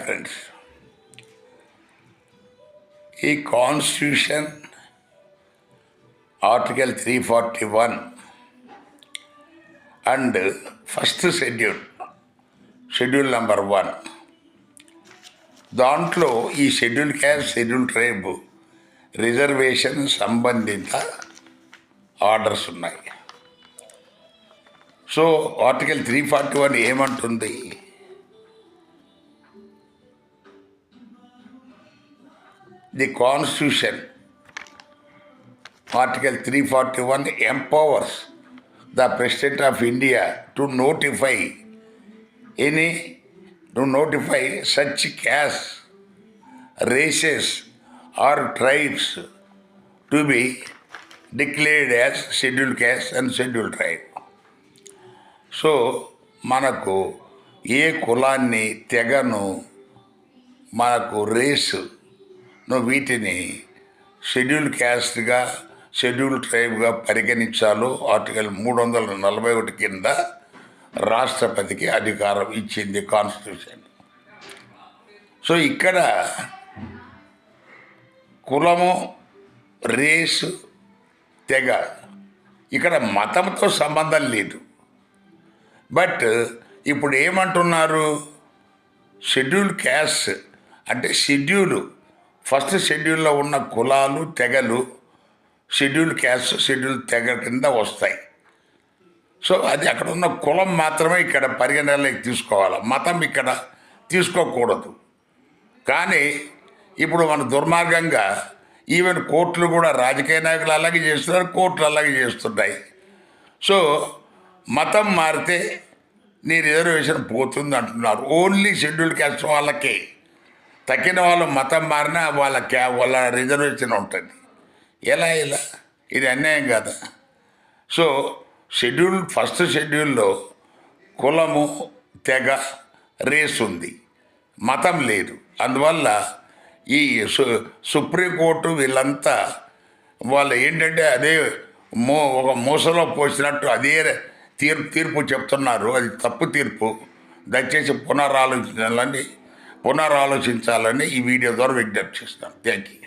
Friends, ఈ constitution article 341 and first schedule number 1 దాంట్లో ఈ schedule caste, schedule tribe reservation సంబంధిత ఆర్డర్స్ ఉన్నాయి. సో ఆర్టికల్ 341 ఏమంటుంది? The Constitution, Article 341 empowers the President of India to notify such castes, races or tribes to be declared as scheduled caste and scheduled tribe. So మనకు ఏ కులాన్ని, తెగను, మనకు race వీటిని schedule క్యాస్ట్గా, schedule ట్రైబ్గా పరిగణించాలో article 341 కింద రాష్ట్రపతికి అధికారం ఇచ్చింది constitution. So ఇక్కడ కులము, రేసు, తెగ, ఇక్కడ మతంతో సంబంధం లేదు. బట్ ఇప్పుడు ఏమంటున్నారు? షెడ్యూల్ క్యాస్ట్ అంటే ఫస్ట్ షెడ్యూల్లో ఉన్న కులాలు, తెగలు షెడ్యూల్ క్యాస్ట్, షెడ్యూల్ తెగ కింద వస్తాయి. సో అది అక్కడ ఉన్న కులం మాత్రమే ఇక్కడ పరిగణనలోకి తీసుకోవాలి, మతం ఇక్కడ తీసుకోకూడదు. కానీ ఇప్పుడు మన దుర్మార్గంగా ఈవెన్ కోర్టులు కూడా రాజకీయ నాయకులు అలాగే చేస్తున్నారు, కోర్టులు అలాగే చేస్తున్నాయి. సో మతం మారితే నీ రిజర్వేషన్ పోతుంది అంటున్నారు. ఓన్లీ షెడ్యూల్ క్యాస్ట్ వాళ్ళకే, తక్కిన వాళ్ళు మతం మారినా వాళ్ళ రిజర్వేషన్ ఉంటుంది. ఎలా ఇది అన్యాయం కదా? సో ఫస్ట్ షెడ్యూల్లో కులము, తెగ, రేస్ ఉంది, మతం లేదు. అందువల్ల ఈ సుప్రీంకోర్టు వీళ్ళంతా వాళ్ళు ఏంటంటే అదే ఒక మూసలో పోసినట్టు అదే తీర్పు చెప్తున్నారు. అది తప్పు తీర్పు. దయచేసి పునరాలోచించాలని ఈ వీడియో ద్వారా విజ్ఞప్తి చేస్తాను. Thank you.